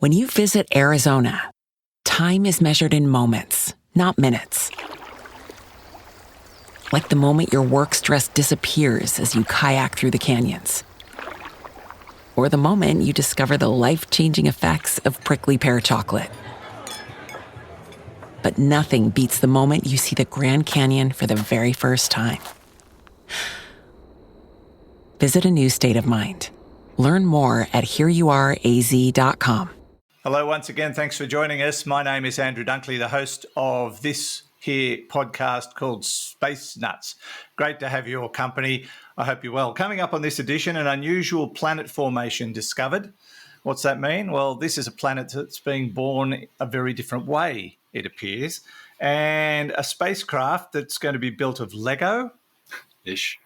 When you visit Arizona, time is measured in moments, not minutes. Like the moment your work stress disappears as you kayak through the canyons. Or the moment you discover the life-changing effects of prickly pear chocolate. But nothing beats the moment you see the Grand Canyon for the very first time. Visit a new state of mind. Learn more at hereyouareaz.com. Hello once again. Thanks for joining us. My name is Andrew Dunkley, the host of this here podcast called Space Nuts. Great to have your company. I hope you're well. Coming up on this edition, an unusual planet formation discovered. What's that mean? Well, this is a planet that's being born a very different way, it appears, and a spacecraft that's going to be built of Lego. Ish,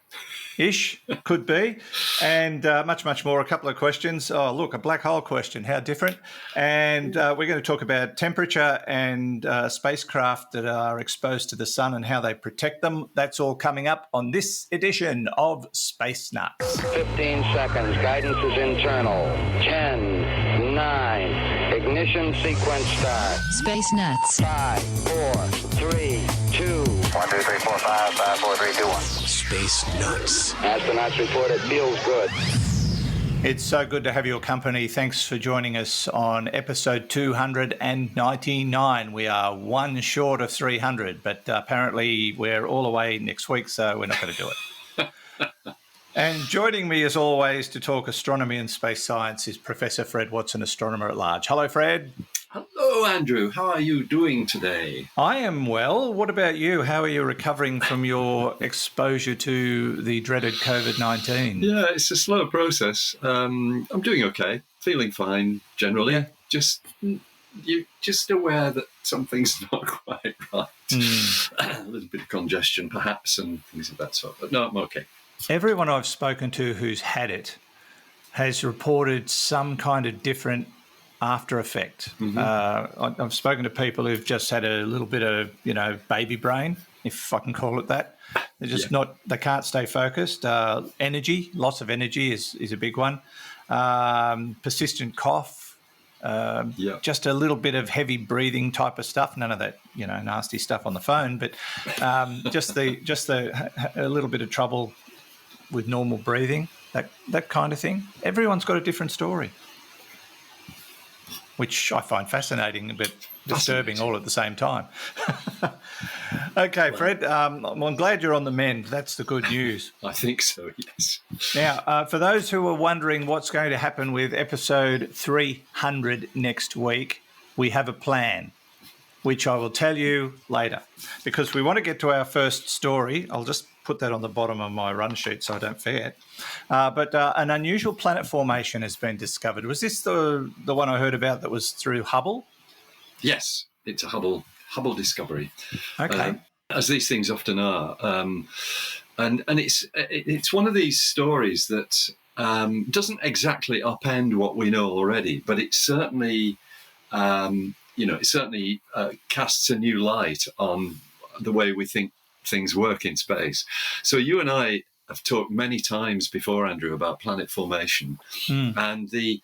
could be, and much more. A couple of questions. Oh, look, a black hole question. How different? And we're going to talk about temperature and spacecraft that are exposed to the sun and how they protect them. That's all coming up on this edition of Space Nuts. 15 seconds. Guidance is internal. 10, 9. Ignition sequence start. Space Nuts. 5, 4, 3, 2. 1, 2, 3, 4, 5, 5, 4, 3, 2, 1. Space Nuts. Astronauts report it feels good. It's so good to have your company. Thanks for joining us on episode 299. We are one short of 300, but apparently we're all away next week, so we're not going to do it. And joining me as always to talk astronomy and space science is Professor Fred Watson, astronomer at large. Hello, Fred. Hello, Andrew. How are you doing today? I am well. What about you? How are you recovering from your exposure to the dreaded COVID-19? Yeah, it's a slow process. I'm doing okay, feeling fine generally. Yeah. You're just aware that something's not quite right. A little bit of congestion, perhaps, and things of that sort. But no, I'm okay. Everyone I've spoken to who's had it has reported some kind of different after effect. Mm-hmm. I've spoken to people who've just had a little bit of, baby brain, if I can call it that. They're just they can't stay focused. Energy, loss of energy is a big one. Persistent cough, just a little bit of heavy breathing type of stuff. None of that, nasty stuff on the phone, but just a little bit of trouble with normal breathing, that kind of thing. Everyone's got a different story, which I find fascinating but disturbing all at the same time. Okay, Fred, I'm glad you're on the mend. That's the good news. I think so, yes. Now, for those who are wondering what's going to happen with episode 300 next week, we have a plan, which I will tell you later, because we want to get to our first story. I'll just put that on the bottom of my run sheet so I don't forget. But an unusual planet formation has been discovered. Was this the one I heard about that was through Hubble? Yes, it's a Hubble discovery. Okay. As these things often are. And it's one of these stories that doesn't exactly upend what we know already, but it certainly... it certainly casts a new light on the way we think things work in space. So you and I have talked many times before, Andrew, about planet formation, and the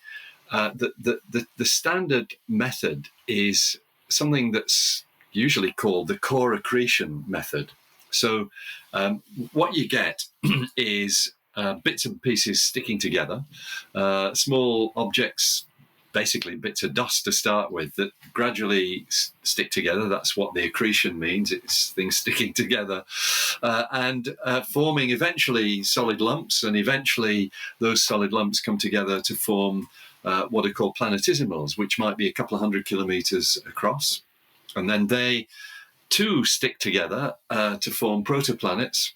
standard method is something that's usually called the core accretion method. So what you get is bits and pieces sticking together, small objects, basically bits of dust to start with, that gradually stick together. That's what the accretion means. It's things sticking together and forming eventually solid lumps. And eventually those solid lumps come together to form what are called planetesimals, which might be a couple of 100 kilometers across. And then they too stick together to form protoplanets,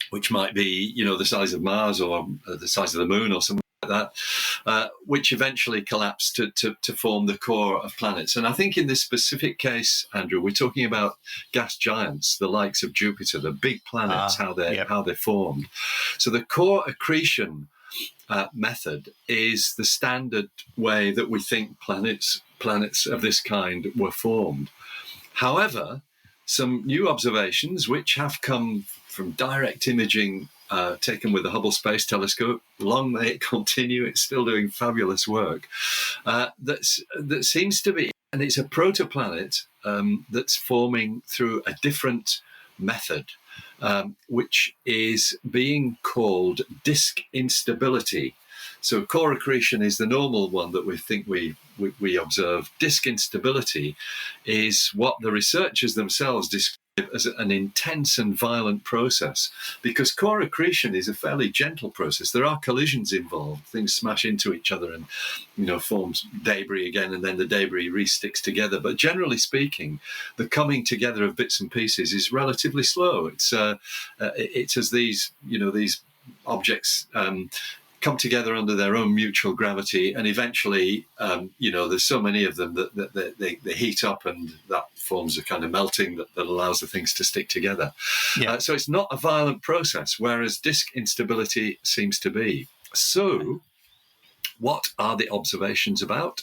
which might be, the size of Mars or the size of the moon or something like that, which eventually collapse to form the core of planets. And I think in this specific case, Andrew, we're talking about gas giants, the likes of Jupiter, the big planets, how they're formed. So the core accretion method is the standard way that we think planets of this kind were formed. However, some new observations which have come from direct imaging taken with the Hubble Space Telescope. Long may it continue. It's still doing fabulous work. That seems to be, and it's a protoplanet that's forming through a different method, which is being called disk instability. So core accretion is the normal one that we think we observe. Disk instability is what the researchers themselves describe as an intense and violent process, because core accretion is a fairly gentle process. There are collisions involved. Things smash into each other and, forms debris again, and then the debris re-sticks together. But generally speaking, the coming together of bits and pieces is relatively slow. It's as these objects come together under their own mutual gravity, and eventually, there's so many of them that they heat up, and that forms a kind of melting that allows the things to stick together. Yeah. So it's not a violent process, whereas disk instability seems to be. So what are the observations about?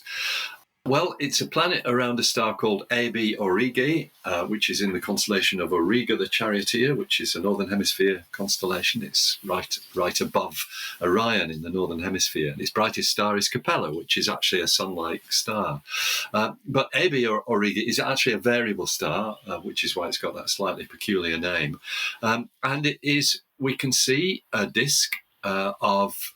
Well, it's a planet around a star called AB Aurigae, which is in the constellation of Auriga the Charioteer, which is a Northern Hemisphere constellation. It's right above Orion in the Northern Hemisphere. And its brightest star is Capella, which is actually a Sun-like star. But AB Aurigae is actually a variable star, which is why it's got that slightly peculiar name. And it is, we can see a disk of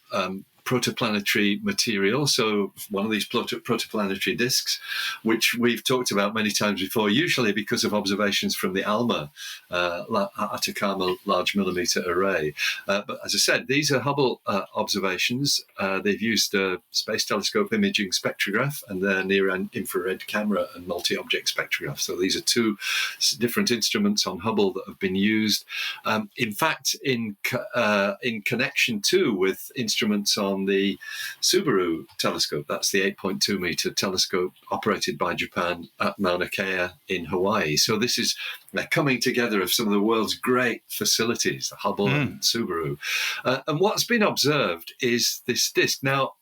protoplanetary material. So one of these protoplanetary disks, which we've talked about many times before, usually because of observations from the ALMA Atacama Large Millimeter Array. But as I said, these are Hubble observations. They've used a Space Telescope imaging spectrograph and their near-infrared camera and multi-object spectrograph. So these are two different instruments on Hubble that have been used. In fact, in connection too with instruments on the Subaru telescope. That's the 8.2 meter telescope operated by Japan at Mauna Kea in Hawaii. So this is the coming together of some of the world's great facilities, the Hubble and Subaru. And what's been observed is this disk. Now,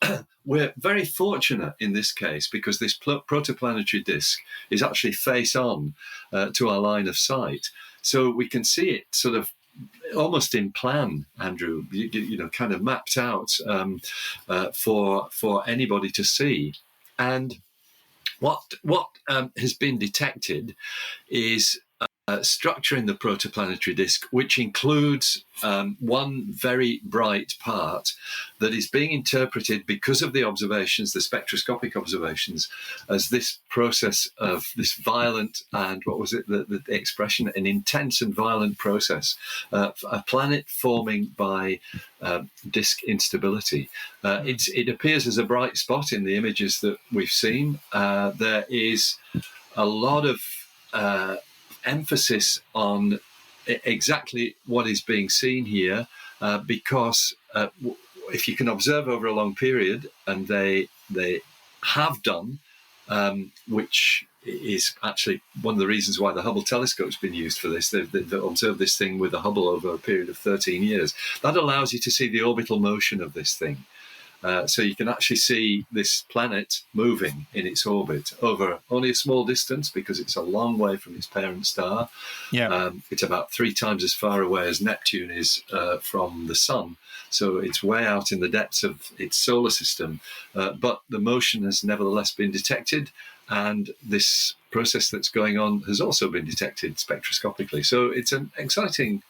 we're very fortunate in this case because this protoplanetary disk is actually face on to our line of sight. So we can see it sort of almost in plan, Andrew, kind of mapped out for anybody to see. And what has been detected is structure in the protoplanetary disk, which includes one very bright part that is being interpreted because of the observations, the spectroscopic observations, as this process of this violent and what was it, the expression, an intense and violent process, a planet forming by disk instability. It appears as a bright spot in the images that we've seen. There is a lot of emphasis on exactly what is being seen here, because if you can observe over a long period, and they have done, which is actually one of the reasons why the Hubble telescope's been used for this. They've observed this thing with the Hubble over a period of 13 years. That allows you to see the orbital motion of this thing. So you can actually see this planet moving in its orbit over only a small distance because it's a long way from its parent star. Yeah. It's about 3 times as far away as Neptune is from the Sun. So it's way out in the depths of its solar system. But the motion has nevertheless been detected. And this process that's going on has also been detected spectroscopically. So it's an exciting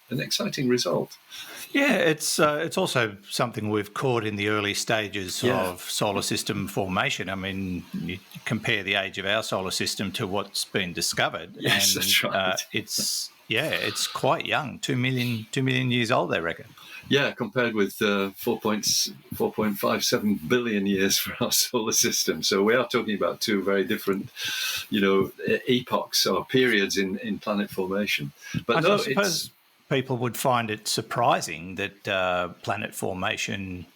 result. Yeah, it's also something we've caught in the early stages of solar system formation. I mean, you compare the age of our solar system to what's been discovered. Yes, and, that's right. It's quite young, 2 million years old, they reckon. Yeah, compared with 4.57 billion years for our solar system. So we are talking about two very different, epochs or periods in planet formation. But I suppose people would find it surprising that planet formation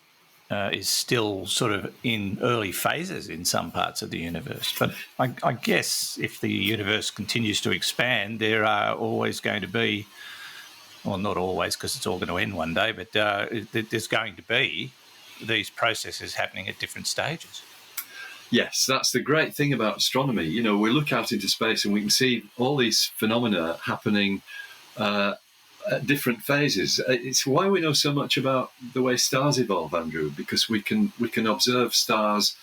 is still sort of in early phases in some parts of the universe. But I guess if the universe continues to expand, there are always going to be, well, not always because it's all going to end one day, but there's going to be these processes happening at different stages. Yes, that's the great thing about astronomy. We look out into space and we can see all these phenomena happening at different phases. It's why we know so much about the way stars evolve, Andrew, because we can observe stars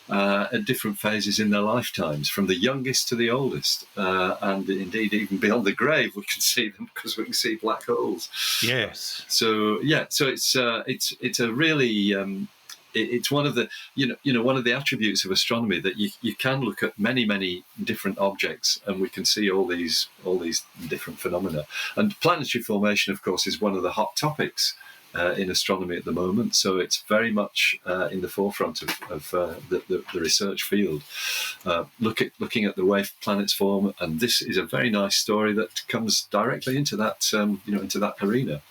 at different phases in their lifetimes, from the youngest to the oldest, and indeed even beyond the grave we can see them because we can see black holes. Yes. So it's a really it's one of the one of the attributes of astronomy, that you can look at many different objects and we can see all these different phenomena. And planetary formation, of course, is one of the hot topics in astronomy at the moment. So it's very much in the forefront of the research field. Looking at the way planets form, and this is a very nice story that comes directly into that into that arena.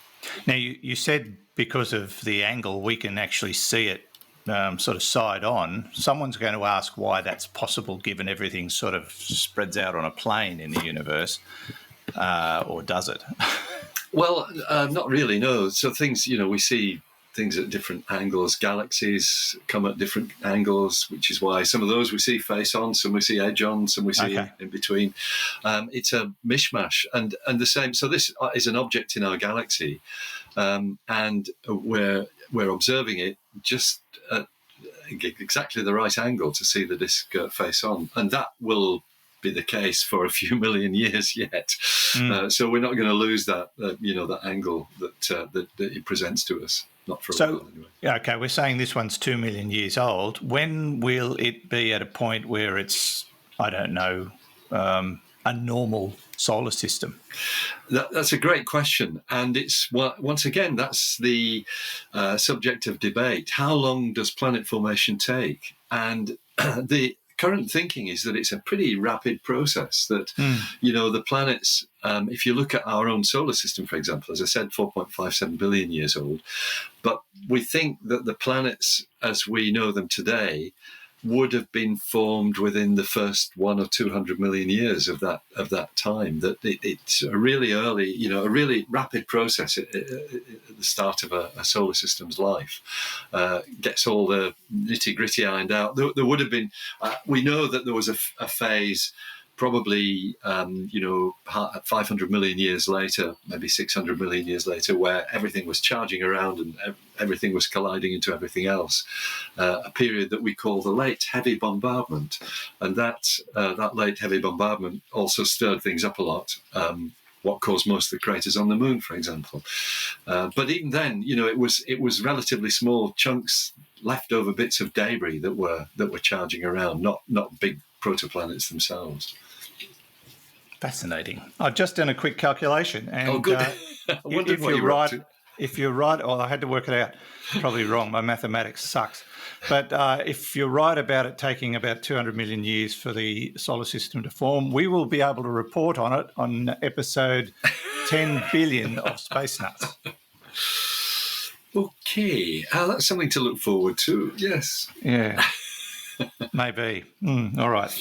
Now, you said because of the angle we can actually see it sort of side on. Someone's going to ask why that's possible, given everything sort of spreads out on a plane in the universe, or does it? Well, not really, no. So things, we see things at different angles. Galaxies come at different angles, which is why some of those we see face on, some we see edge on, some we see in between. It's a mishmash, and the same. So this is an object in our galaxy, and we're observing it just at exactly the right angle to see the disk face on, and that will be the case for a few million years yet. So we're not going to lose that that angle that it presents to us. Not for a while, anyway. Yeah, okay, we're saying this one's 2 million years old. When will it be at a point where it's, I don't know, a normal solar system? That's a great question, and it's once again that's the subject of debate. How long does planet formation take? And the current thinking is that it's a pretty rapid process, that the planets, if you look at our own solar system, for example, as I said, 4.57 billion years old, but we think that the planets as we know them today would have been formed within the first 100 or 200 million years of that time. That it's a really early, a really rapid process at the start of a solar system's life. Gets all the nitty gritty ironed out. There would have been. We know that there was a phase, probably 500 million years later, maybe 600 million years later, where everything was charging around and everything was colliding into everything else. A period that we call the late heavy bombardment, and that late heavy bombardment also stirred things up a lot. What caused most of the craters on the moon, for example. But even then, it was relatively small chunks, leftover bits of debris that were charging around, not big protoplanets themselves. Fascinating. I've just done a quick calculation, and good. If you're right, I had to work it out. Probably wrong. My mathematics sucks. But if you're right about it taking about 200 million years for the solar system to form, we will be able to report on it on episode 10 billion of Space Nuts. Okay, that's something to look forward to. Yes. Yeah. Maybe. All right.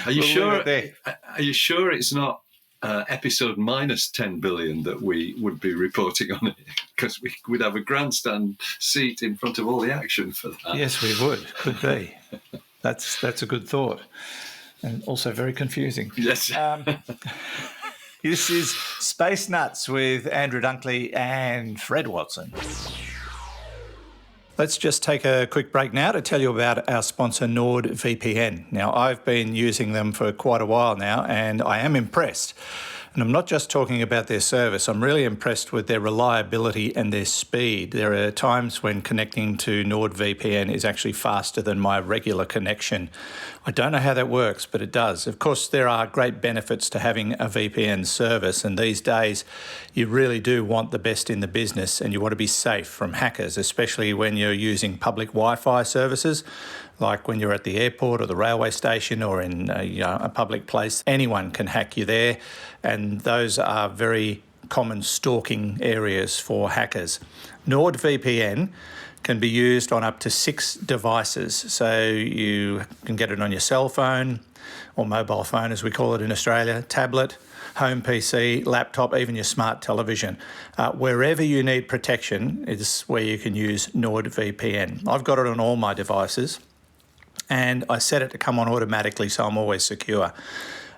Are you sure? Are you sure it's not episode minus 10 billion that we would be reporting on it? Because we'd have a grandstand seat in front of all the action for that. Yes, we would. Could be. That's a good thought, and also very confusing. Yes. This is Space Nuts with Andrew Dunkley and Fred Watson. Let's just take a quick break now to tell you about our sponsor, NordVPN. Now, I've been using them for quite a while now, and I am impressed. And I'm not just talking about their service, I'm really impressed with their reliability and their speed. There are times when connecting to NordVPN is actually faster than my regular connection. I don't know how that works, but it does. Of course, there are great benefits to having a VPN service, and these days you really do want the best in the business, and you want to be safe from hackers, especially when you're using public Wi-Fi services, like when you're at the airport or the railway station or in a public place. Anyone can hack you there, and those are very common stalking areas for hackers. NordVPN can be used on up to 6 devices, so you can get it on your cell phone or mobile phone, as we call it in Australia, tablet, home PC, laptop, even your smart television. Wherever you need protection is where you can use NordVPN. I've got it on all my devices, and I set it to come on automatically, so I'm always secure.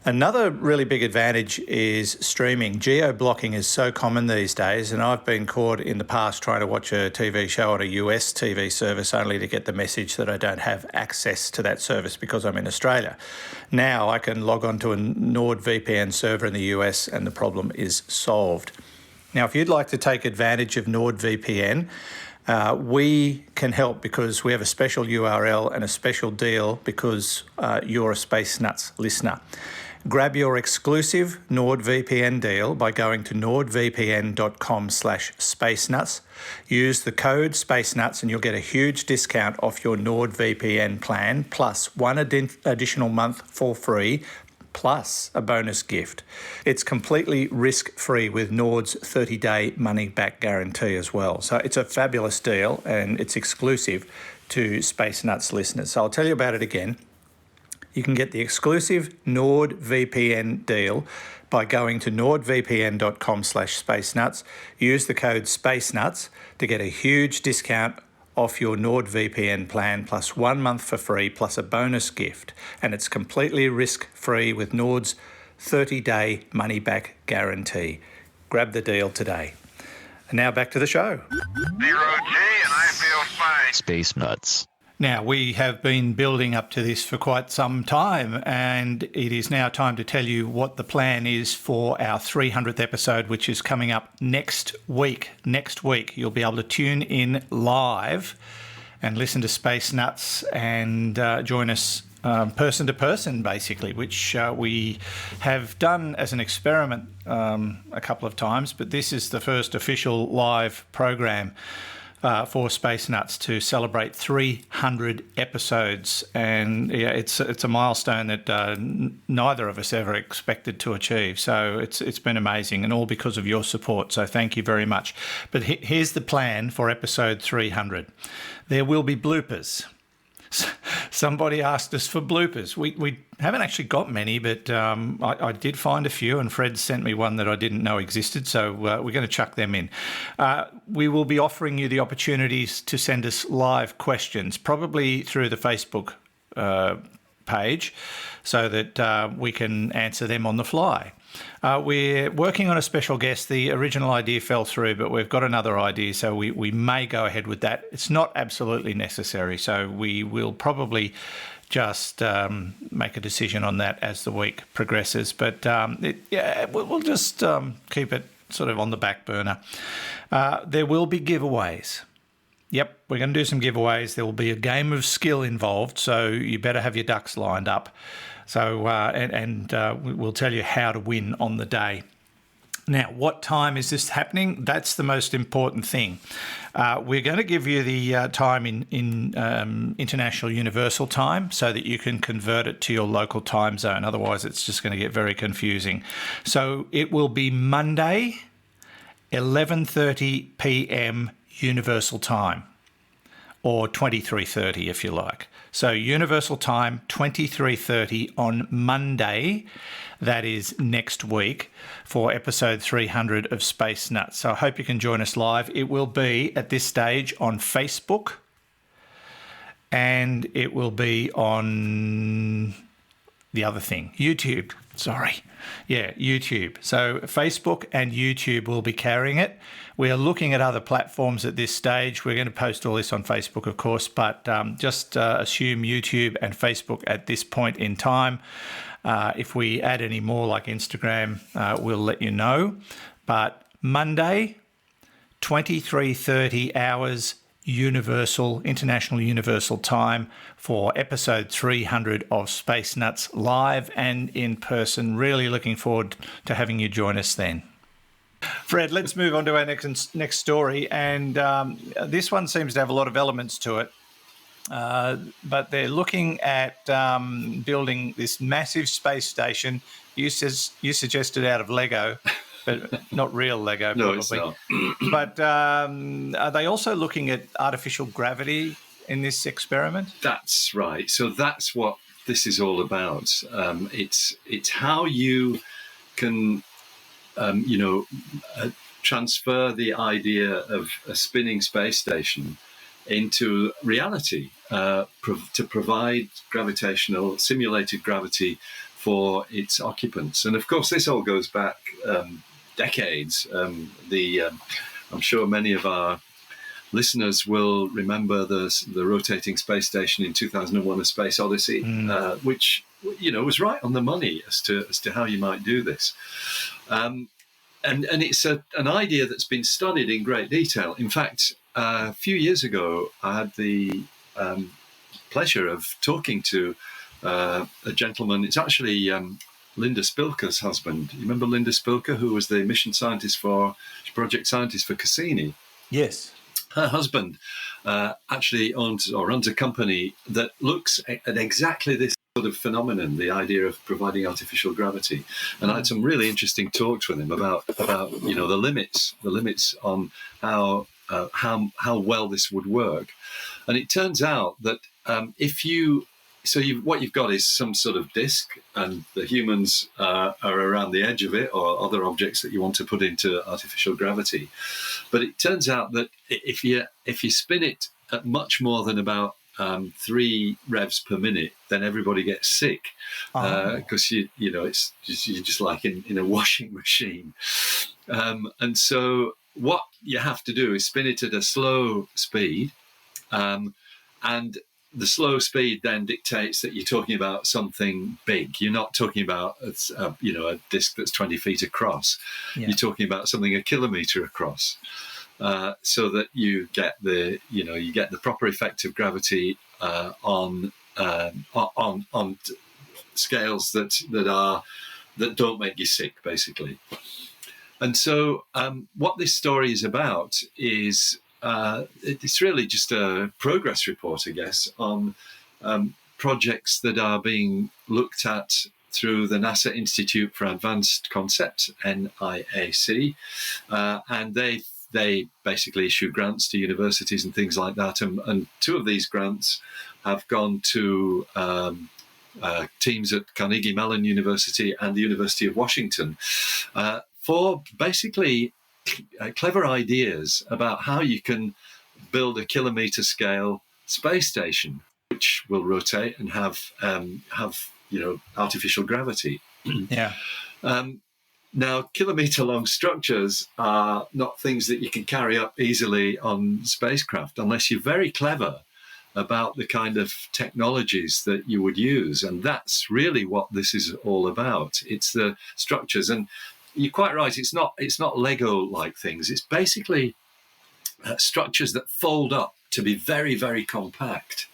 Another really big advantage is streaming. Geo-blocking is so common these days, and I've been caught in the past trying to watch a TV show on a US TV service only to get the message that I don't have access to that service because I'm in Australia. Now I can log on to a NordVPN server in the US and the problem is solved. Now, if you'd like to take advantage of NordVPN, we can help because we have a special URL and a special deal because you're a Space Nuts listener. Grab your exclusive NordVPN deal by going to nordvpn.com/spacenuts. Use the code SpaceNuts and you'll get a huge discount off your NordVPN plan, plus one additional month for free, plus a bonus gift. It's completely risk-free with Nord's 30-day money-back guarantee as well. So it's a fabulous deal and it's exclusive to Space Nuts listeners. So I'll tell you about it again. You can get the exclusive NordVPN deal by going to nordvpn.com/spacenuts. Use the code SpaceNuts to get a huge discount off your NordVPN plan, plus 1 month for free, plus a bonus gift. And it's completely risk-free with Nord's 30-day money-back guarantee. Grab the deal today. And now back to the show. 0G, and I feel fine. Space Nuts. Now, we have been building up to this for quite some time, and it is now time to tell you what the plan is for our 300th episode, which is coming up next week. Next week, you'll be able to tune in live and listen to Space Nuts and join us person to person, basically, which we have done as an experiment a couple of times, but this is the first official live program for Space Nuts to celebrate 300 episodes, and yeah, it's a milestone that neither of us ever expected to achieve. So it's been amazing, and all because of your support. So thank you very much. But here's the plan for episode 300. There will be bloopers. Somebody asked us for bloopers. We haven't actually got many, but I did find a few, and Fred sent me one that I didn't know existed, so we're going to chuck them in. We will be offering you the opportunities to send us live questions, probably through the Facebook page, so that we can answer them on the fly. We're working on a special guest. The original idea fell through, but we've got another idea, so we may go ahead with that. It's not absolutely necessary, so we will probably just make a decision on that as the week progresses. But we'll just keep it sort of on the back burner. There will be giveaways. Yep, we're going to do some giveaways. There will be a game of skill involved, so you better have your ducks lined up. So, we'll tell you how to win on the day. Now, what time is this happening? That's the most important thing. We're going to give you the time in International Universal Time so that you can convert it to your local time zone. Otherwise, it's just going to get very confusing. So it will be Monday, 11:30 p.m. Universal Time, or 23:30 if you like. So Universal Time, 23:30 on Monday, that is next week, for episode 300 of Space Nuts. So I hope you can join us live. It will be, at this stage, on Facebook, and it will be on the other thing, YouTube. Sorry. Yeah, YouTube. So Facebook and YouTube will be carrying it. We are looking at other platforms at this stage. We're going to post all this on Facebook, of course, but just assume YouTube and Facebook at this point in time. If we add any more like Instagram, we'll let you know. But Monday, 23:30 hours International Universal Time for episode 300 of Space Nuts, live and in person. Really looking forward to having you join us then. Fred, let's move on to our next story. And this one seems to have a lot of elements to it. But they're looking at building this massive space station. You suggested out of Lego, but not real Lego, probably. No, it's not. But are they also looking at artificial gravity in this experiment? That's right. So that's what this is all about. It's how you can, transfer the idea of a spinning space station into reality to provide simulated gravity for its occupants. And of course, this all goes back decades. I'm sure many of our listeners will remember the rotating space station in 2001: A Space Odyssey, which was right on the money as to how you might do this. And it's an idea that's been studied in great detail. In fact, a few years ago, I had the pleasure of talking to a gentleman. It's actually Linda Spilker's husband. You remember Linda Spilker, who was the project scientist for Cassini? Yes. Her husband actually owns or runs a company that looks at exactly this sort of phenomenon, the idea of providing artificial gravity. And I had some really interesting talks with him about the limits on how well this would work. And it turns out that what you've got is some sort of disk, and the humans are around the edge of it, or other objects that you want to put into artificial gravity. But it turns out that if you spin it at much more than about 3 revs per minute, then everybody gets sick, because you're just like in a washing machine. And so what you have to do is spin it at a slow speed, and the slow speed then dictates that you're talking about something big. You're not talking about a disk that's 20 feet across. Yeah. You're talking about something a kilometre across, so that you get the proper effect of gravity on scales that don't make you sick, basically. And so what this story is about is it's really just a progress report, I guess, on projects that are being looked at through the NASA Institute for Advanced Concepts, NIAC, and they basically issue grants to universities and things like that. And 2 of these grants have gone to teams at Carnegie Mellon University and the University of Washington for basically clever ideas about how you can build a kilometre scale space station which will rotate and have artificial gravity. Yeah. Now, kilometre long structures are not things that you can carry up easily on spacecraft unless you're very clever about the kind of technologies that you would use. And that's really what this is all about. It's the structures. And you're quite right. It's not Lego-like things. It's basically structures that fold up to be very, very compact.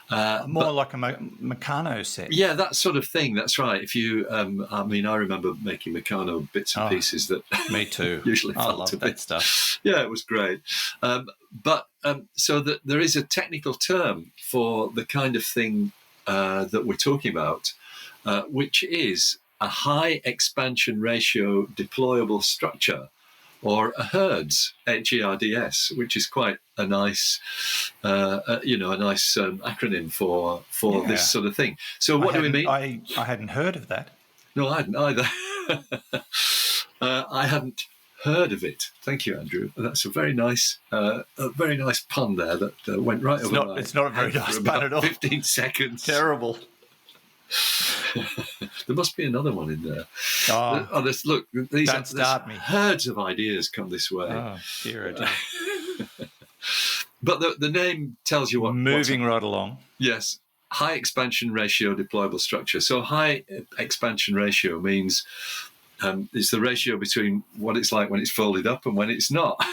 More like a Meccano set. Yeah, that sort of thing. That's right. If you, I remember making Meccano bits and pieces that. Me too. Usually, I love that stuff. Yeah, it was great. So that there is a technical term for the kind of thing that we're talking about, which is a high expansion ratio deployable structure, or a HERDS, HERDS, which is quite a nice, acronym for this sort of thing. So what do we mean? I hadn't heard of that. No, I hadn't either. I hadn't heard of it. Thank you, Andrew. That's a very nice pun there that went right over my head. It's not a very nice pun at all. 15 seconds. Terrible. There must be another one in there. Look, don't start me. Herds of ideas come this way. Oh, dear. But the name tells you what. Moving right along. Yes, high expansion ratio deployable structure. So high expansion ratio means it's the ratio between what it's like when it's folded up and when it's not.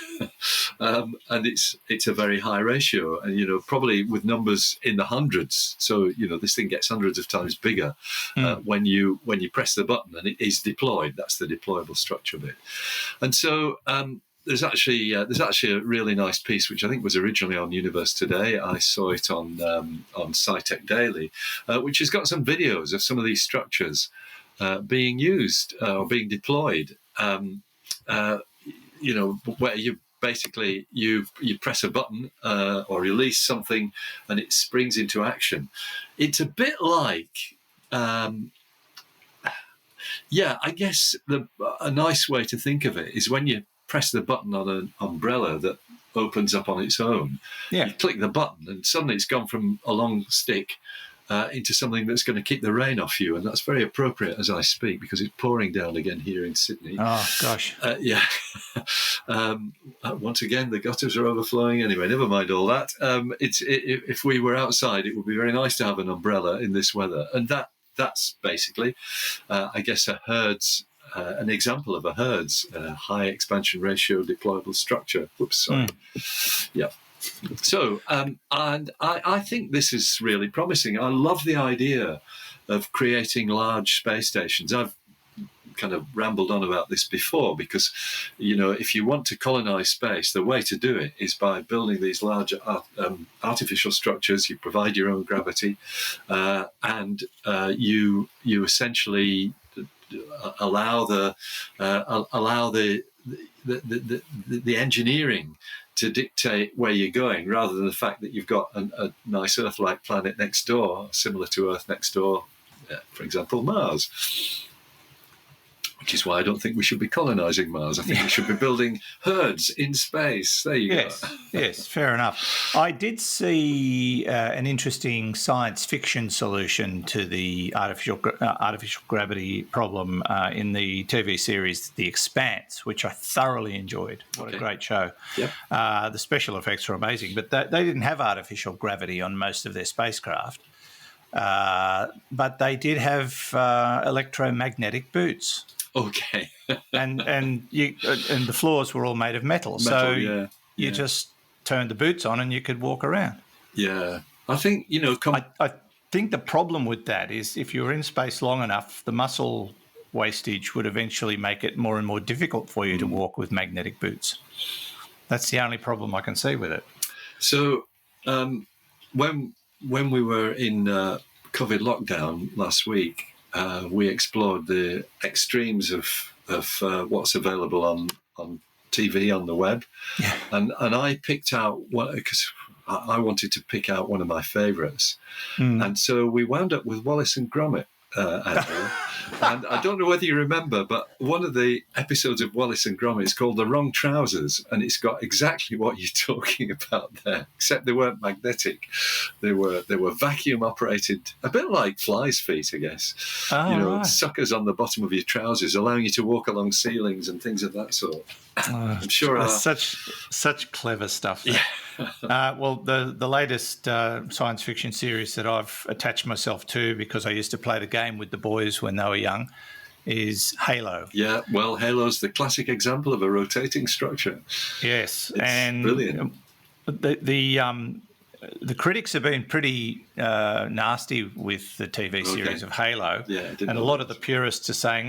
And it's a very high ratio, and probably with numbers in the hundreds. So this thing gets hundreds of times bigger when you press the button and it is deployed. That's the deployable structure bit. And so there's actually a really nice piece which I think was originally on Universe Today. I saw it on SciTech Daily, which has got some videos of some of these structures being used or being deployed. Where you basically you press a button or release something and it springs into action. It's a bit like I guess a nice way to think of it is when you press the button on an umbrella that opens up on its own. Yeah. You click the button and suddenly it's gone from a long stick into something that's going to keep the rain off you. And that's very appropriate as I speak, because it's pouring down again here in Sydney. Oh, gosh. Yeah. Once again, the gutters are overflowing. Anyway, never mind all that. If we were outside, it would be very nice to have an umbrella in this weather. And that's basically, I guess, an example of a HERDS, high expansion ratio deployable structure. Whoops, sorry. Yeah. So, and I think this is really promising. I love the idea of creating large space stations. I've kind of rambled on about this before because, if you want to colonize space, the way to do it is by building these large artificial structures. You provide your own gravity, and you essentially allow the engineering to dictate where you're going, rather than the fact that you've got a nice Earth-like planet next door, similar to Earth next door, for example, Mars. Which is why I don't think we should be colonising Mars. I think we should be building HERDS in space. There you go. Yes, fair enough. I did see an interesting science fiction solution to the artificial gravity problem in the TV series The Expanse, which I thoroughly enjoyed. What a great show. Yep. The special effects are amazing, but they didn't have artificial gravity on most of their spacecraft. But they did have electromagnetic boots. Okay. and the floors were all made of metal. So you just turned the boots on and you could walk around. Yeah. I think, I think the problem with that is if you were in space long enough, the muscle wastage would eventually make it more and more difficult for you to walk with magnetic boots. That's the only problem I can see with it. So when we were in COVID lockdown last week, we explored the extremes of what's available on TV, on the web. Yeah. And I picked out one, because I wanted to pick out one of my favourites. And so we wound up with Wallace and Gromit, Andrew. And I don't know whether you remember, but one of the episodes of Wallace and Gromit is called The Wrong Trousers, and it's got exactly what you're talking about there, except they weren't magnetic. They were vacuum operated, a bit like flies' feet, I guess. Right. Suckers on the bottom of your trousers, allowing you to walk along ceilings and things of that sort. I'm sure such clever stuff. Yeah. Well, the latest science fiction series that I've attached myself to, because I used to play the game with the boys when they were young, is Halo. Yeah, well, Halo's the classic example of a rotating structure. Yes, it's and brilliant. The critics have been pretty nasty with the TV series of Halo, and a lot of the purists are saying,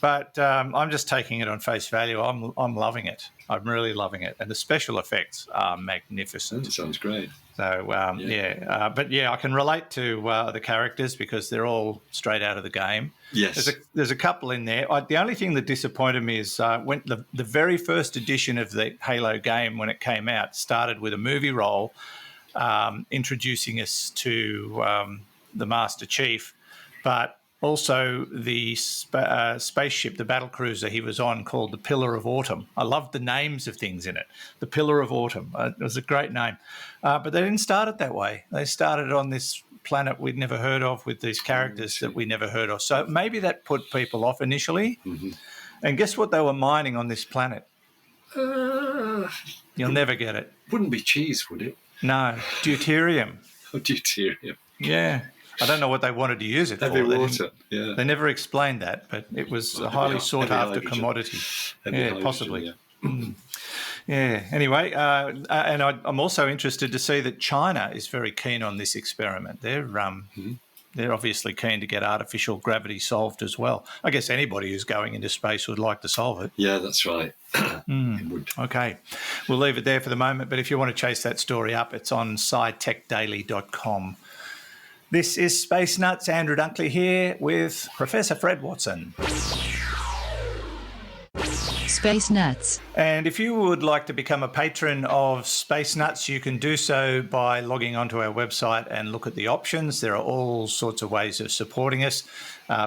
but I'm just taking it on face value. I'm loving it. I'm really loving it, and the special effects are magnificent. That sounds great. So I can relate to the characters because they're all straight out of the game. Yes, there's a couple in there. The only thing that disappointed me is when the very first edition of the Halo game, when it came out, started with a movie role introducing us to the Master Chief, but also the spaceship, the battlecruiser he was on, called the Pillar of Autumn. I loved the names of things in it. The Pillar of Autumn. It was a great name. But they didn't start it that way. They started on this planet we'd never heard of with these characters that we never heard of. So maybe that put people off initially. Mm-hmm. And guess what they were mining on this planet? You'll never get it. Wouldn't be cheese, would it? No, deuterium. Deuterium. Yeah. I don't know what they wanted to use it for. Heavy water, yeah. They never explained that, but it was a highly sought-after commodity. Possibly. Yeah. Anyway, and I'm also interested to see that China is very keen on this experiment. They're obviously keen to get artificial gravity solved as well. I guess anybody who's going into space would like to solve it. Yeah, that's right. Okay. We'll leave it there for the moment, but if you want to chase that story up, it's on scitechdaily.com. This is Space Nuts. Andrew Dunkley here with Professor Fred Watson. Space Nuts. And if you would like to become a patron of Space Nuts, you can do so by logging onto our website and look at the options. There are all sorts of ways of supporting us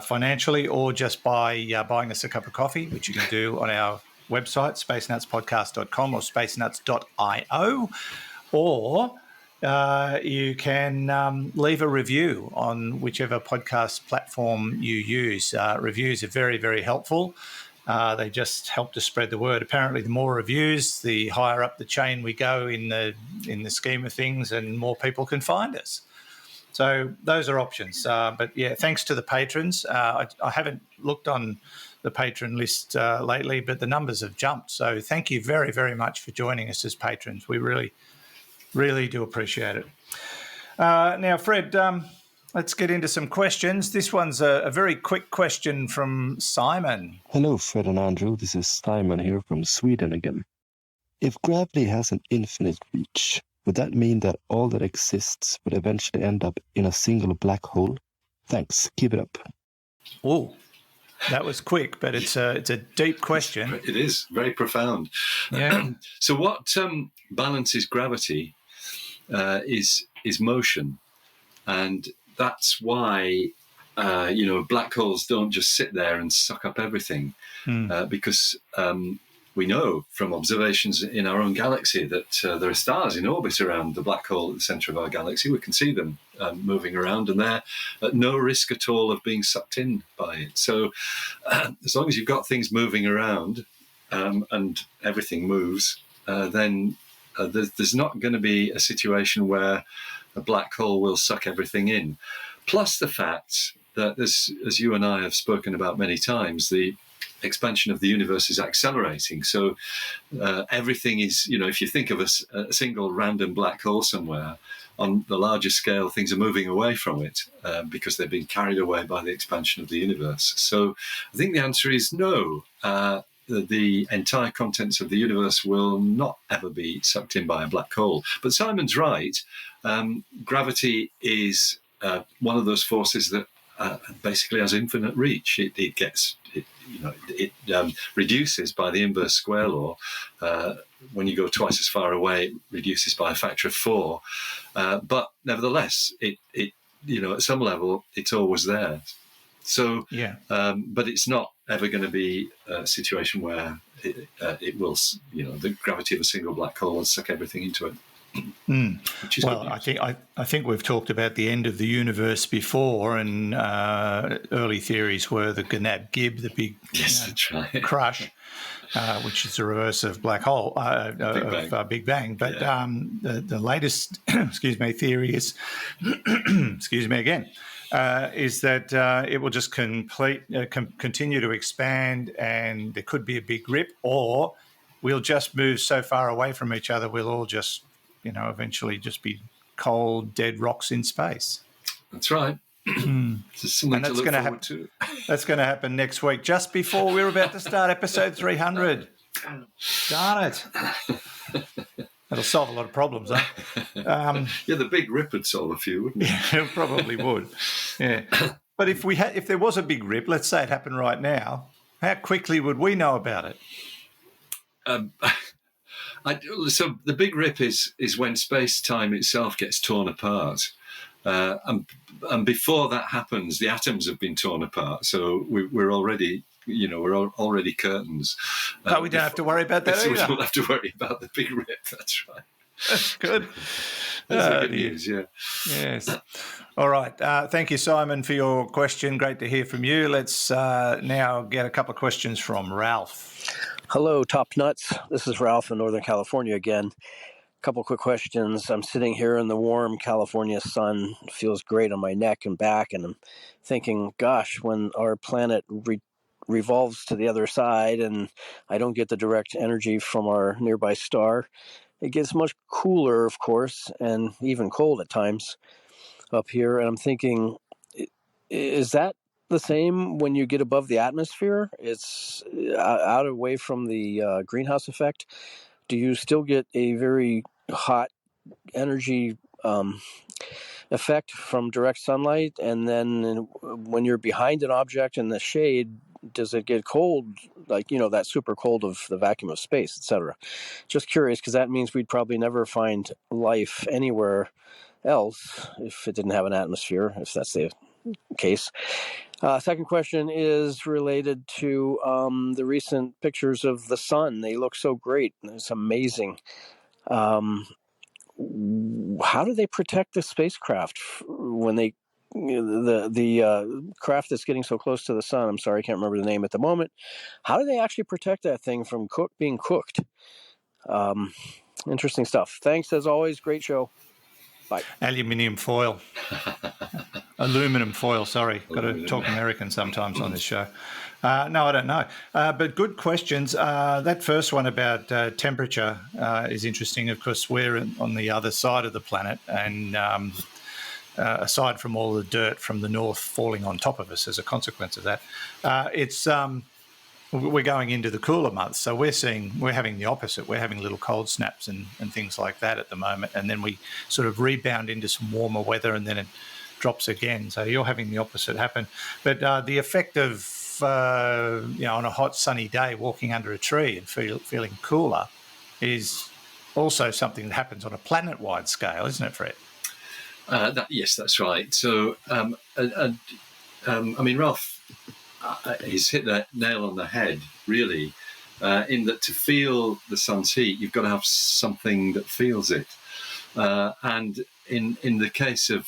financially, or just by buying us a cup of coffee, which you can do on our website, spacenutspodcast.com or spacenuts.io, or you can leave a review on whichever podcast platform you use. Reviews are very, very helpful. They just help to spread the word. Apparently, the more reviews, the higher up the chain we go in the scheme of things, and more people can find us. So those are options. But yeah, thanks to the patrons. I haven't looked on the patron list lately, but the numbers have jumped. So thank you very, very much for joining us as patrons. We really, really do appreciate it. Now, Fred, let's get into some questions. This one's a very quick question from Simon. Hello, Fred and Andrew. This is Simon here from Sweden again. If gravity has an infinite reach, would that mean that all that exists would eventually end up in a single black hole? Thanks. Keep it up. Oh, that was quick, but it's a deep question. It is very profound. Yeah. So what balances gravity is motion, and that's why black holes don't just sit there and suck up everything, because we know from observations in our own galaxy that there are stars in orbit around the black hole at the centre of our galaxy. We can see them moving around, and they're at no risk at all of being sucked in by it. So as long as you've got things moving around and everything moves, then there's not going to be a situation where a black hole will suck everything in. Plus the fact that, as you and I have spoken about many times, the expansion of the universe is accelerating. So everything is, if you think of a single random black hole somewhere, on the larger scale, things are moving away from it because they've been carried away by the expansion of the universe. So I think the answer is no. The entire contents of the universe will not ever be sucked in by a black hole. But Simon's right. Gravity is one of those forces that basically has infinite reach. It reduces by the inverse square law. When you go twice as far away, it reduces by a factor of 4. But nevertheless, it at some level, it's always there. So, but it's not ever going to be a situation where it will, the gravity of a single black hole will suck everything into it. Well, I think we've talked about the end of the universe before, and early theories were the Gnab-Gib, the big crush, which is the reverse of black hole, Big Bang. But the latest, theory is, is that it will just continue to expand, and there could be a big rip, or we'll just move so far away from each other, we'll all just eventually just be cold, dead rocks in space. That's right. Something to look forward to. That's going to happen next week, just before we're about to start episode 300. Darn it. That'll solve a lot of problems, huh? The big rip would solve a few, wouldn't it? Yeah, it probably would. Yeah. But if there was a big rip, let's say it happened right now, how quickly would we know about it? So the big rip is when space-time itself gets torn apart. And before that happens, the atoms have been torn apart. So we're already, we're already curtains. But we don't have to worry about that either. We don't have to worry about the big rip. That's right. That's good. That's good news, yeah. Yes. All right. Thank you, Simon, for your question. Great to hear from you. Let's now get a couple of questions from Ralph. Hello, Top Nuts. This is Ralph in Northern California again. A couple quick questions. I'm sitting here in the warm California sun. It feels great on my neck and back, and I'm thinking, gosh, when our planet revolves to the other side and I don't get the direct energy from our nearby star, it gets much cooler, of course, and even cold at times up here. And I'm thinking, is that the same when you get above the atmosphere? It's out away from the greenhouse effect. Do you still get a very hot energy effect from direct sunlight? And then when you're behind an object in the shade, does it get cold, like, that super cold of the vacuum of space, etc.? Just curious, because that means we'd probably never find life anywhere else if it didn't have an atmosphere, if that's the case. Second question is related to the recent pictures of the sun. They look so great. It's amazing. how do they protect the spacecraft when they the craft that's getting so close to the sun? I'm sorry, I can't remember the name at the moment. How do they actually protect that thing from being cooked? Interesting stuff. Thanks as always. Great show. Bye. Aluminium foil. Aluminum foil, sorry. Got to talk American sometimes on this show. No, I don't know. But good questions. That first one about temperature is interesting. Of course, we're on the other side of the planet, and aside from all the dirt from the north falling on top of us as a consequence of that, we're going into the cooler months, so we're having the opposite. We're having little cold snaps and things like that at the moment, and then we sort of rebound into some warmer weather, and then it drops again. So you're having the opposite happen. But the effect of on a hot sunny day walking under a tree and feeling cooler is also something that happens on a planet-wide scale, isn't it, Fred? Yes, that's right. So, I mean, Ralph, he's hit that nail on the head, really, in that to feel the sun's heat, you've got to have something that feels it. And in the case of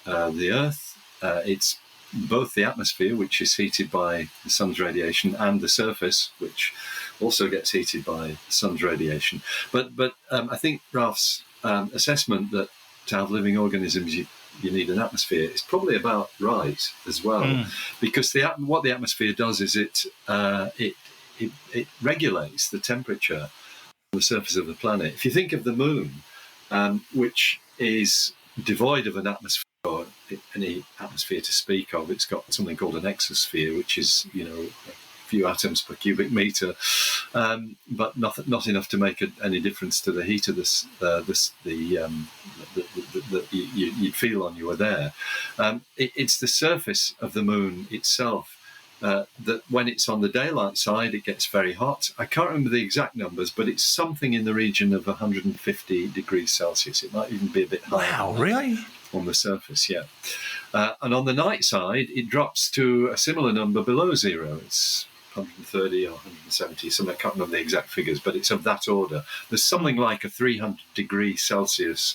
the Earth, it's both the atmosphere, which is heated by the sun's radiation, and the surface, which also gets heated by the sun's radiation. But I think Ralph's assessment that to have living organisms, you need an atmosphere, is probably about right as well, because what the atmosphere does is it regulates the temperature on the surface of the planet. If you think of the moon, which is devoid of an atmosphere or any atmosphere to speak of, it's got something called an exosphere, which is a few atoms per cubic meter, but not enough to make any difference to the heat of that you'd feel on you were there. It's the surface of the moon itself that when it's on the daylight side, it gets very hot. I can't remember the exact numbers, but it's something in the region of 150 degrees Celsius. It might even be a bit higher. Wow, really? On the surface, yeah. And on the night side, it drops to a similar number below zero. It's 130 or 170, something. I can't remember the exact figures, but it's of that order. There's something like a 300 degrees Celsius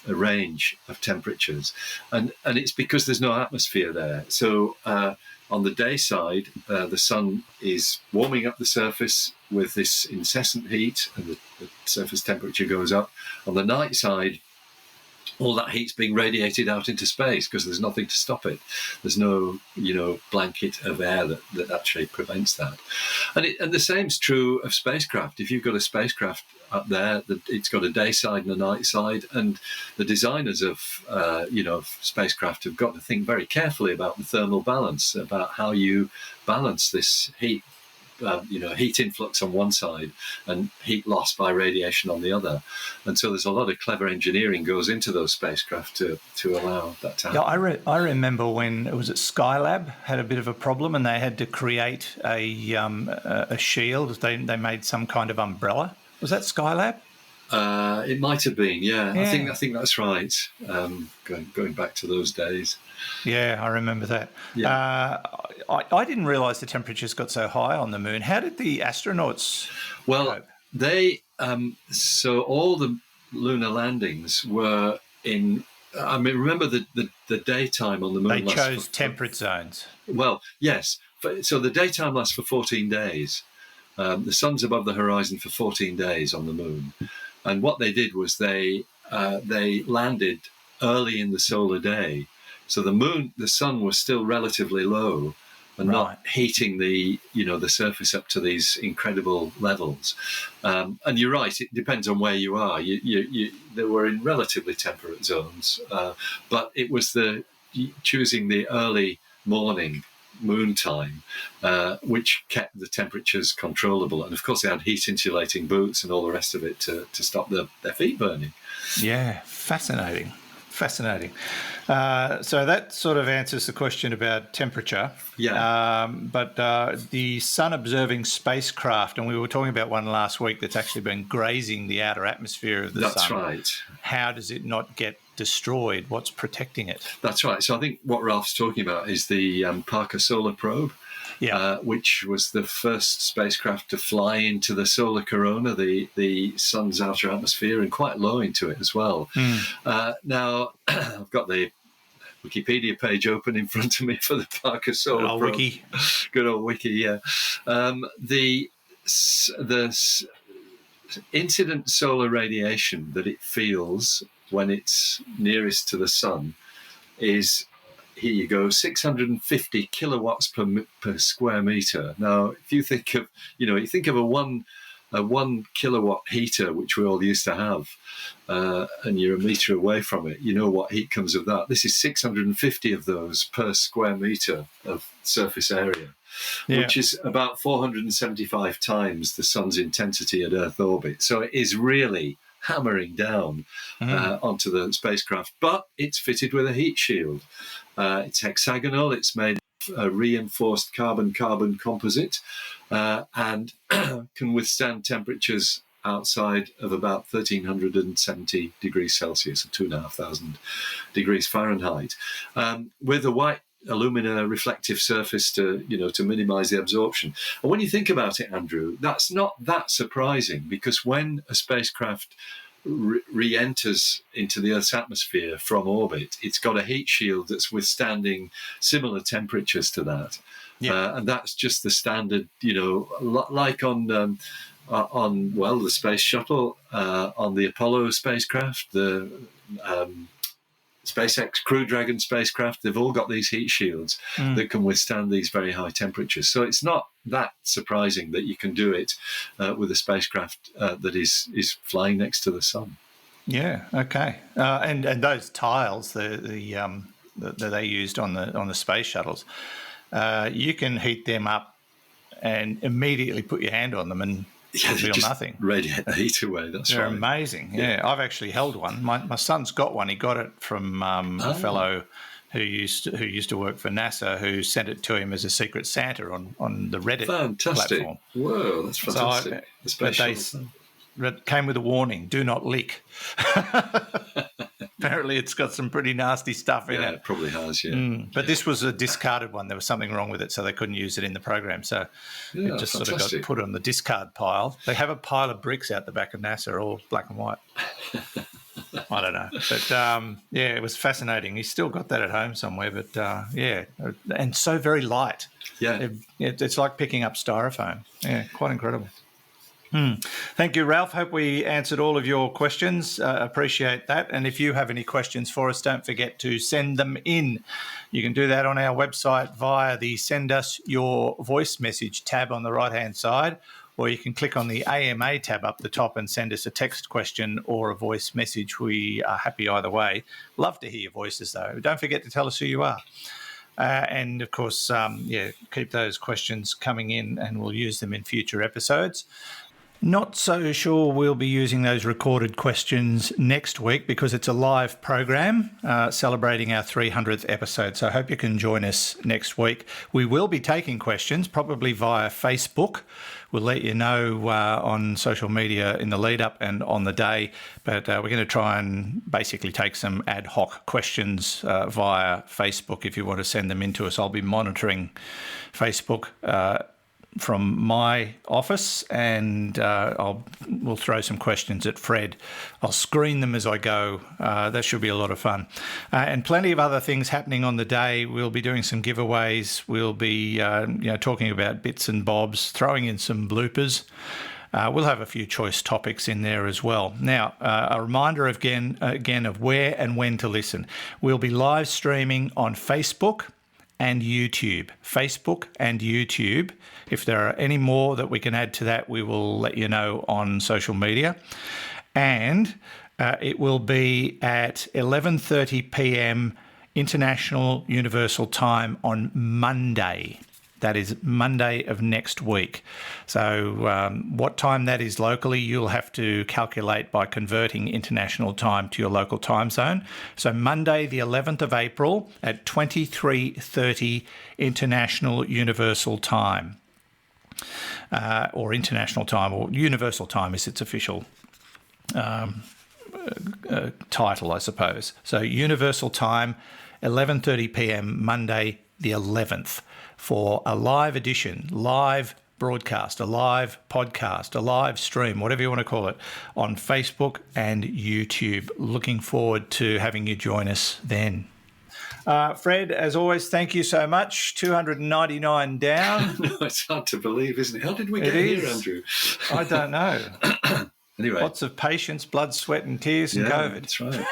range of temperatures, and it's because there's no atmosphere there. So on the day side, the sun is warming up the surface with this incessant heat, and the surface temperature goes up. On the night side, all that heat's being radiated out into space because there's nothing to stop it. There's no, blanket of air that actually prevents that. And the same's true of spacecraft. If you've got a spacecraft up there, it's got a day side and a night side, and the designers of spacecraft have got to think very carefully about the thermal balance, about how you balance this heat. Heat influx on one side and heat loss by radiation on the other. And so there's a lot of clever engineering goes into those spacecraft to allow that to happen. Yeah, I remember when it was at Skylab had a bit of a problem, and they had to create a shield. They made some kind of umbrella. Was that Skylab? It might have been, yeah. I think that's right. Going back to those days. Yeah, I remember that. Yeah. I didn't realise the temperatures got so high on the moon. How did the astronauts cope? They so all the lunar landings were in. I mean, remember the daytime on the moon. They chose temperate zones. Well, yes. So the daytime lasts for 14 days. The sun's above the horizon for 14 days on the moon. And what they did was they landed early in the solar day, so the sun was still relatively low and not heating the surface up to these incredible levels. And you're right; it depends on where you are. They were in relatively temperate zones, but it was choosing the early morning moon time, which kept the temperatures controllable. And of course, they had heat insulating boots and all the rest of it to stop their feet burning. Yeah, fascinating. So that sort of answers the question about temperature. Yeah. But the sun-observing spacecraft, and we were talking about one last week that's actually been grazing the outer atmosphere of the sun. That's right. How does it not get destroyed? What's protecting it? That's right. So I think what Ralph's talking about is the Parker Solar Probe, which was the first spacecraft to fly into the solar corona, the sun's outer atmosphere, and quite low into it as well. Now, I've got the Wikipedia page open in front of me for the Parker Solar Probe. Wiki. Good old wiki, yeah. The incident solar radiation that it feels when it's nearest to the sun is, here you go, 650 kilowatts per square meter. Now, if you think of, you think of a one kilowatt heater, which we all used to have, and you're a meter away from it, you know what heat comes of that. This is 650 of those per square meter of surface area, which is about 475 times the sun's intensity at Earth orbit. So it is really hammering down onto the spacecraft, but it's fitted with a heat shield. It's hexagonal. It's made of a reinforced carbon-carbon composite, and can withstand temperatures outside of about 1,370 degrees Celsius, or 2,500 degrees Fahrenheit, with a white alumina reflective surface to minimize the absorption. And when you think about it, Andrew, that's not that surprising, because when a spacecraft re-enters into the Earth's atmosphere from orbit, it's got a heat shield that's withstanding similar temperatures to that. And that's just the standard, like on the space shuttle, on the Apollo spacecraft, the SpaceX Crew Dragon spacecraft, they've all got these heat shields that can withstand these very high temperatures. So it's not that surprising that you can do it with a spacecraft that is flying next to the sun. Yeah. Okay. And those tiles that they used on the space shuttles, you can heat them up and immediately put your hand on them and feel nothing. Radiate the heat away. They're amazing. Yeah, I've actually held one. My son's got one. He got it from a fellow who used to work for NASA, who sent it to him as a secret Santa on the Reddit platform. Whoa, that's fantastic. It came with a warning: do not leak. Apparently, it's got some pretty nasty stuff in it. Yeah, it probably has, yeah. But this was a discarded one. There was something wrong with it, so they couldn't use it in the program. So it just sort of got put on the discard pile. They have a pile of bricks out the back of NASA, all black and white. I don't know. But, it was fascinating. He's still got that at home somewhere. But, and so very light. Yeah. It's like picking up styrofoam. Yeah, quite incredible. Thank you, Ralph. Hope we answered all of your questions. Appreciate that. And if you have any questions for us, don't forget to send them in. You can do that on our website via the Send Us Your Voice Message tab on the right-hand side, or you can click on the AMA tab up the top and send us a text question or a voice message. We are happy either way. Love to hear your voices, though. Don't forget to tell us who you are. And, of course, keep those questions coming in and we'll use them in future episodes. Not so sure we'll be using those recorded questions next week because it's a live program celebrating our 300th episode. So I hope you can join us next week. We will be taking questions, probably via Facebook. We'll let you know on social media in the lead up and on the day. But we're going to try and basically take some ad hoc questions via Facebook if you want to send them in to us. I'll be monitoring Facebook from my office, and we'll throw some questions at Fred. I'll screen them as I go. That should be a lot of fun. And plenty of other things happening on the day. We'll be doing some giveaways. We'll be talking about bits and bobs, throwing in some bloopers. We'll have a few choice topics in there as well. Now, a reminder again of where and when to listen. We'll be live streaming on Facebook and YouTube. Facebook and YouTube. If there are any more that we can add to that, we will let you know on social media. And it will be at 11:30 p.m. International Universal Time on Monday. That is Monday of next week. So what time that is locally, you'll have to calculate by converting international time to your local time zone. So Monday, the 11th of April at 23:30 International Universal Time. Or International Time, or Universal Time is its official title, I suppose. So Universal Time, 11:30 p.m. Monday the 11th, for a live edition, live broadcast, a live podcast, a live stream, whatever you want to call it, on Facebook and YouTube. Looking forward to having you join us then. Fred, as always, thank you so much. 299 down. No, it's hard to believe, isn't it? How did we get here, Andrew? I don't know. Anyway. Lots of patience, blood, sweat and tears and COVID. That's right.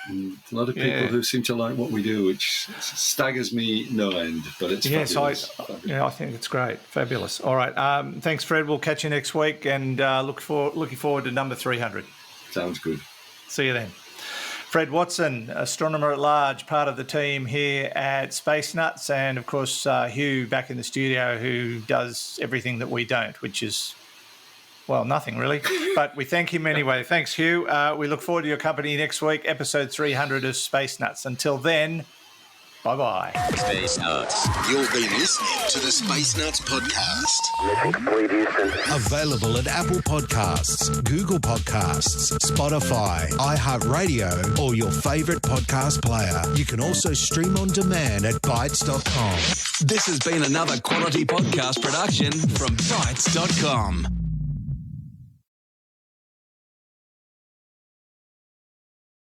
And a lot of people who seem to like what we do, which staggers me no end, but it's fabulous. I think it's great. Fabulous. All right. Thanks, Fred. We'll catch you next week, and looking forward to number 300. Sounds good. See you then. Fred Watson, astronomer at large, part of the team here at Space Nuts, and of course Hugh back in the studio, who does everything that we don't, which is, well, nothing really. But we thank him anyway. Thanks, Hugh. We look forward to your company next week, episode 300 of Space Nuts. Until then, bye-bye. Space Nuts. You've been listening to the Space Nuts podcast. Mission complete, Houston. Available at Apple Podcasts, Google Podcasts, Spotify, iHeartRadio, or your favorite podcast player. You can also stream on demand at Bytes.com. This has been another quality podcast production from Bytes.com.